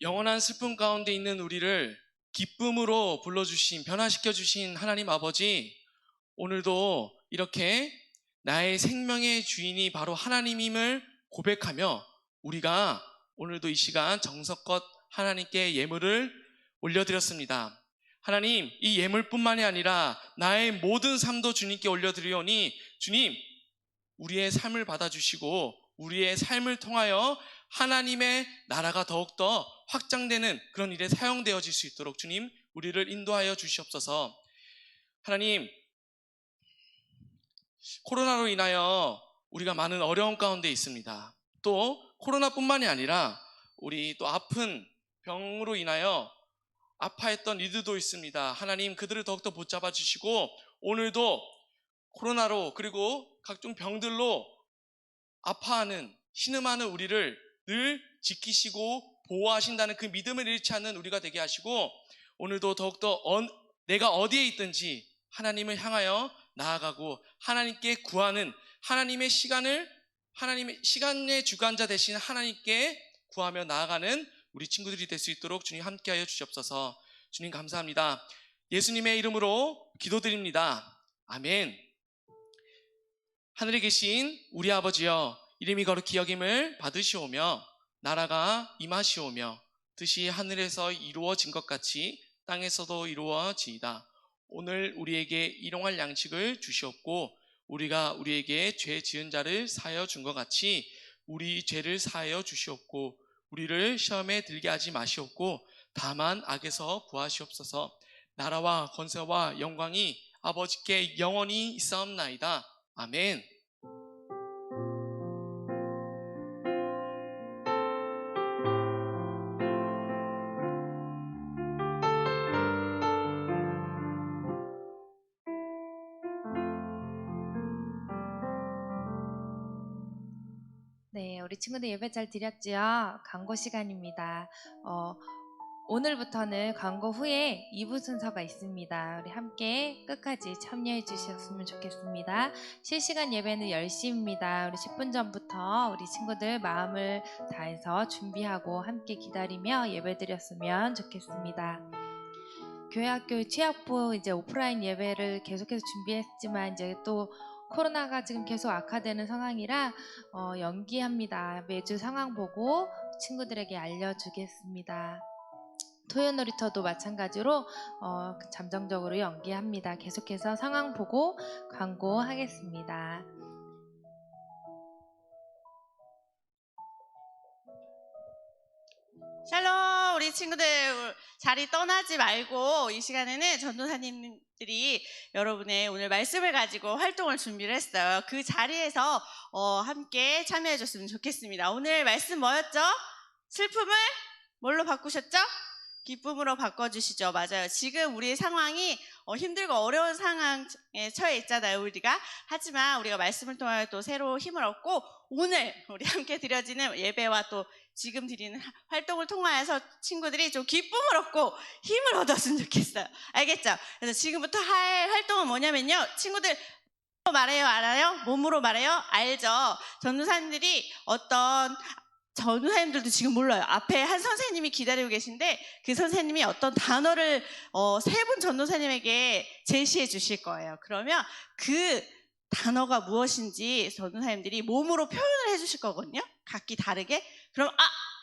영원한 슬픔 가운데 있는 우리를 기쁨으로 불러주신, 변화시켜주신 하나님 아버지, 오늘도 이렇게 나의 생명의 주인이 바로 하나님임을 고백하며 우리가 오늘도 이 시간 정성껏 하나님께 예물을 올려드렸습니다. 하나님, 이 예물뿐만이 아니라 나의 모든 삶도 주님께 올려드리오니 주님, 우리의 삶을 받아주시고 우리의 삶을 통하여 하나님의 나라가 더욱더 확장되는 그런 일에 사용되어질 수 있도록 주님, 우리를 인도하여 주시옵소서. 하나님, 코로나로 인하여 우리가 많은 어려움 가운데 있습니다. 또 코로나뿐만이 아니라 우리 또 아픈 병으로 인하여 아파했던 이들도 있습니다. 하나님, 그들을 더욱더 붙잡아 주시고 오늘도 코로나로 그리고 각종 병들로 아파하는, 신음하는 우리를 늘 지키시고 보호하신다는 그 믿음을 잃지 않는 우리가 되게 하시고, 오늘도 더욱더 내가 어디에 있든지 하나님을 향하여 나아가고 하나님께 구하는, 하나님의 시간의 주관자 되신 하나님께 구하며 나아가는 우리 친구들이 될 수 있도록 주님 함께하여 주시옵소서. 주님 감사합니다. 예수님의 이름으로 기도드립니다. 아멘. 하늘에 계신 우리 아버지여, 이름이 거룩히 여김을 받으시오며 나라가 임하시오며 뜻이 하늘에서 이루어진 것 같이 땅에서도 이루어지이다. 오늘 우리에게 일용할 양식을 주시옵고 우리가 우리에게 죄 지은 자를 사하여 준 것 같이 우리 죄를 사하여 주시옵고 우리를 시험에 들게 하지 마시옵고 다만 악에서 구하시옵소서. 나라와 권세와 영광이 아버지께 영원히 있사옵나이다. 아멘. 네, 우리 친구들 예배 잘 드렸지요? 광고 시간입니다. 오늘부터는 광고 후에 2부 순서가 있습니다. 우리 함께 끝까지 참여해 주셨으면 좋겠습니다. 실시간 예배는 10시입니다. 우리 10분 전부터 우리 친구들 마음을 다해서 준비하고 함께 기다리며 예배 드렸으면 좋겠습니다. 교회학교 취약부 이제 오프라인 예배를 계속해서 준비했지만 이제 또 코로나가 지금 계속 악화되는 상황이라 연기합니다. 매주 상황 보고 친구들에게 알려주겠습니다. 토요 놀이터도 마찬가지로 잠정적으로 연기합니다. 계속해서 상황 보고 광고하겠습니다. 샬롬, 우리 친구들 자리 떠나지 말고 이 시간에는 전도사님들이 여러분의 오늘 말씀을 가지고 활동을 준비를 했어요. 그 자리에서 함께 참여해 줬으면 좋겠습니다. 오늘 말씀 뭐였죠? 슬픔을 뭘로 바꾸셨죠? 기쁨으로 바꿔주시죠. 맞아요. 지금 우리의 상황이 힘들고 어려운 상황에 처해 있잖아요, 우리가. 하지만 우리가 말씀을 통하여 또 새로 힘을 얻고 오늘 우리 함께 드려지는 예배와 또 지금 드리는 활동을 통하여서 친구들이 좀 기쁨을 얻고 힘을 얻었으면 좋겠어요. 알겠죠? 그래서 지금부터 할 활동은 뭐냐면요. 친구들 몸으로 말해요, 알아요? 몸으로 말해요? 알죠? 전도사님들이 전도사님들도 지금 몰라요. 앞에 한 선생님이 기다리고 계신데 그 선생님이 어떤 단어를 세 분 전도사님에게 제시해 주실 거예요. 그러면 그 단어가 무엇인지 전도사님들이 몸으로 표현을 해 주실 거거든요. 각기 다르게. 그럼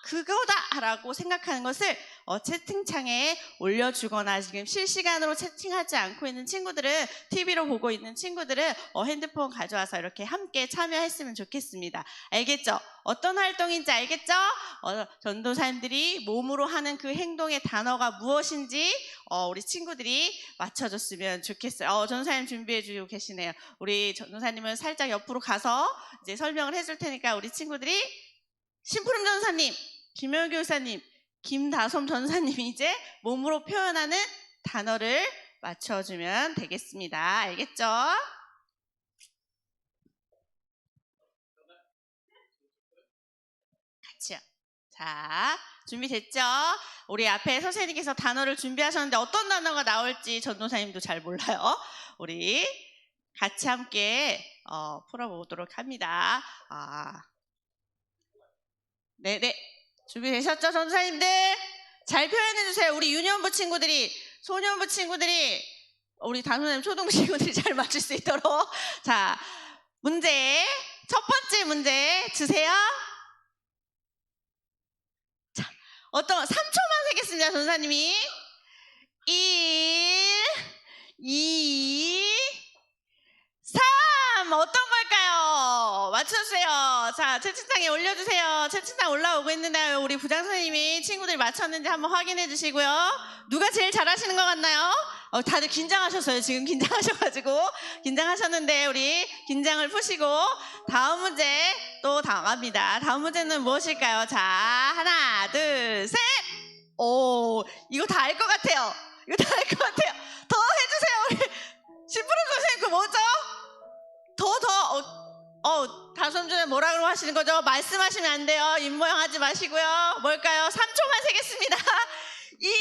그거다 라고 생각하는 것을 채팅창에 올려주거나 지금 실시간으로 채팅하지 않고 있는 친구들은 TV로 보고 있는 친구들은 핸드폰 가져와서 이렇게 함께 참여했으면 좋겠습니다. 알겠죠? 어떤 활동인지 알겠죠? 전도사님들이 몸으로 하는 그 행동의 단어가 무엇인지 우리 친구들이 맞춰줬으면 좋겠어요. 전도사님 준비해 주고 계시네요. 우리 전도사님은 살짝 옆으로 가서 이제 설명을 해줄 테니까 우리 친구들이 심푸름 전사님, 김효 교사님, 김다솜 전사님이 이제 몸으로 표현하는 단어를 맞춰주면 되겠습니다. 알겠죠? 같이요. 자, 준비됐죠? 우리 앞에 선생님께서 단어를 준비하셨는데 어떤 단어가 나올지 전도사님도 잘 몰라요. 우리 같이 함께 풀어보도록 합니다. 네네. 준비되셨죠, 전도사님들? 잘 표현해주세요. 우리 유년부 친구들이, 소년부 친구들이, 우리 단소님 초등 친구들이 잘 맞출 수 있도록. 자, 문제. 첫 번째 문제 주세요. 자, 3초만 세겠습니다, 전도사님이. 1, 2, 3. 어떤 걸까요? 맞춰주세요. 자, 채팅창에 올려주세요. 채팅창 올라오고 있는데 우리 부장 선생님이 친구들이 맞췄는지 한번 확인해 주시고요. 누가 제일 잘하시는 것 같나요? 다들 긴장하셨어요. 지금 긴장하셔가지고 긴장하셨는데 우리 긴장을 푸시고 다음 문제 또 나갑니다. 다음 문제는 무엇일까요? 자, 하나, 둘, 셋. 오, 이거 다 알 것 같아요. 이거 다 알 것 같아요. 더 해주세요. 우리 신부름 선생님 그 뭐죠? 다솜 전에 뭐라 그러고 하시는 거죠? 말씀하시면 안 돼요. 입모양 하지 마시고요. 뭘까요? 3초만 세겠습니다. 1,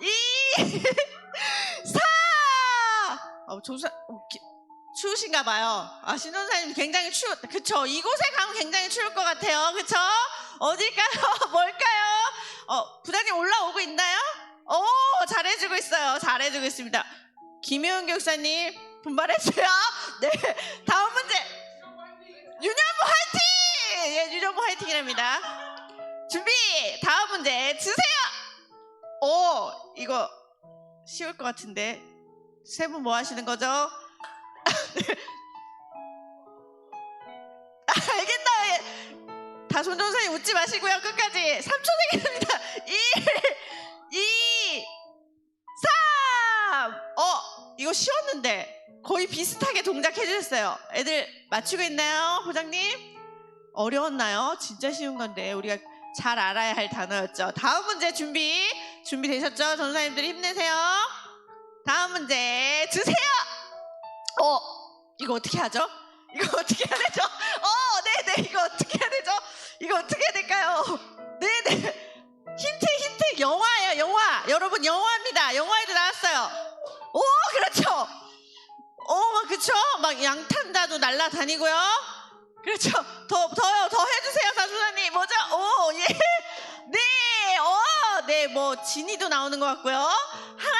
2, 4. 추우신가 봐요. 신전사님 굉장히 그쵸? 이곳에 가면 굉장히 추울 것 같아요. 그쵸? 어딜까요? 뭘까요? 부장님 올라오고 있나요? 잘해주고 있어요. 잘해주고 있습니다. 김효은 교육사님 분발했어요. 네, 다음 문제. 유년부 화이팅! 예, 유년부 화이팅이랍니다. 준비. 다음 문제 주세요. 이거 쉬울 것 같은데 세 분 뭐 하시는 거죠? 알겠다. 예. 다솜 전사님 웃지 마시고요. 끝까지 3초 되겠습니다. 1, 2, 3. 이거 쉬웠는데 거의 비슷하게 동작해 주셨어요. 애들 맞추고 있나요? 부장님? 어려웠나요? 진짜 쉬운 건데 우리가 잘 알아야 할 단어였죠. 다음 문제 준비되셨죠? 전사님들 힘내세요. 다음 문제 주세요. 이거 어떻게 하죠? 이거 어떻게 해야 되죠? 네네, 이거 어떻게 해야 되죠? 이거 어떻게 해야 될까요? 네네. 힌트. 영화예요, 영화. 여러분, 영화입니다. 영화에도 나왔어요. 그렇죠. 그렇죠. 막 양탄자도 날아다니고요. 그렇죠. 더 해주세요, 사수사님. 뭐죠? 예. 네, 뭐 진이도 나오는 것 같고요. 하나,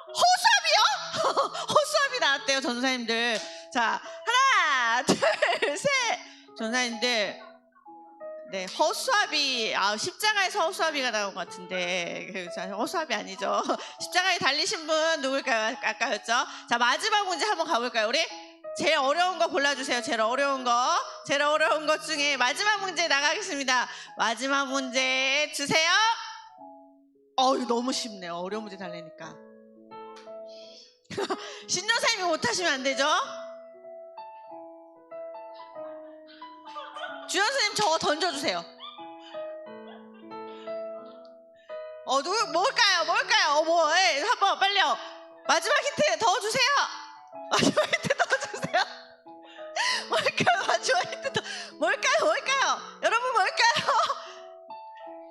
허수아비요? 허수아비 나왔대요, 전사님들. 자, 하나, 둘, 셋. 전사님들. 네, 허수아비. 십자가에서 허수아비가 나온 것 같은데. 허수아비 아니죠. 십자가에 달리신 분 누굴까요? 아까였죠. 자, 마지막 문제 한번 가볼까요, 우리? 제일 어려운 거 골라주세요. 제일 어려운 것 중에 마지막 문제 나가겠습니다. 마지막 문제 주세요. 이거 너무 쉽네요. 어려운 문제 달래니까. 신여사님이 못하시면 안 되죠? 주연수님 저거 던져주세요. 뭘까요? 한번 빨리요. 마지막 힌트 더 주세요. 마지막 힌트 더 주세요. 뭘까요? 마지막 힌트 더. 뭘까요? 여러분 뭘까요?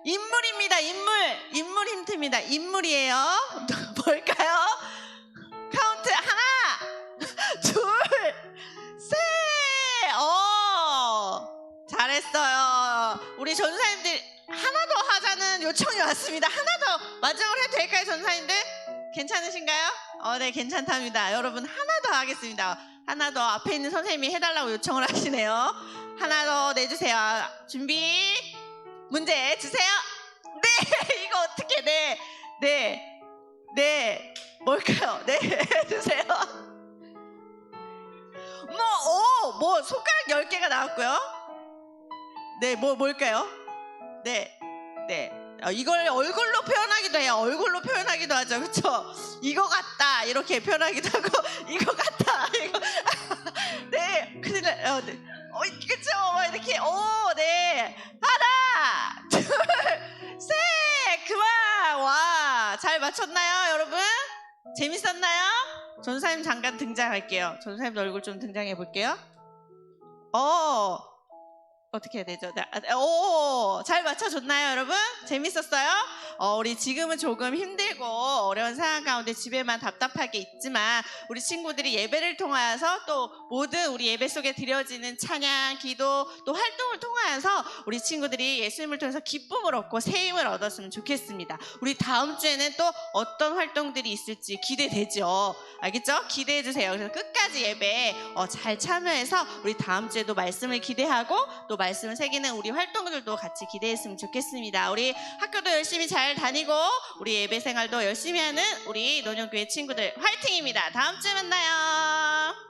인물입니다. 인물 힌트입니다. 인물이에요. 뭘까요? 카운트 하나, 둘, 셋. 잘했어요. 우리 전사님들 하나 더 하자는 요청이 왔습니다. 하나 더 마지막으로 해도 될까요, 전사님들? 괜찮으신가요? 네, 괜찮답니다. 여러분 하나 더 하겠습니다. 하나 더. 앞에 있는 선생님이 해달라고 요청을 하시네요. 하나 더 내주세요. 준비. 문제 주세요. 네, 이거 어떻게? 네, 뭘까요? 네, 해주세요. 손가락 10개가 나왔고요. 네, 뭘까요? 네. 이걸 얼굴로 표현하기도 해요. 얼굴로 표현하기도 하죠. 그쵸? 이거 같다. 이렇게 표현하기도 하고, 이거 같다. 이거. 네, 큰일 나요. 네. 그쵸? 이렇게. 네. 하나, 둘, 셋. 그만. 와. 잘 맞췄나요, 여러분? 재밌었나요? 전사님 잠깐 등장할게요. 전사님 얼굴 좀 등장해 볼게요. 어떻게 해야 되죠? 잘 맞춰줬나요, 여러분? 재밌었어요? 우리 지금은 조금 힘들고 어려운 상황 가운데 집에만 답답하게 있지만 우리 친구들이 예배를 통하여서 또 모든 우리 예배 속에 드려지는 찬양, 기도, 또 활동을 통하여서 우리 친구들이 예수님을 통해서 기쁨을 얻고 새 힘을 얻었으면 좋겠습니다. 우리 다음 주에는 또 어떤 활동들이 있을지 기대되죠? 알겠죠? 기대해주세요. 그래서 끝까지 예배 잘 참여해서 우리 다음 주에도 말씀을 기대하고 또 말씀을 새기는 우리 활동들도 같이 기대했으면 좋겠습니다. 우리 학교도 열심히 잘 다니고 우리 예배 생활도 열심히 하는 우리 논현교회 친구들 화이팅입니다. 다음 주에 만나요.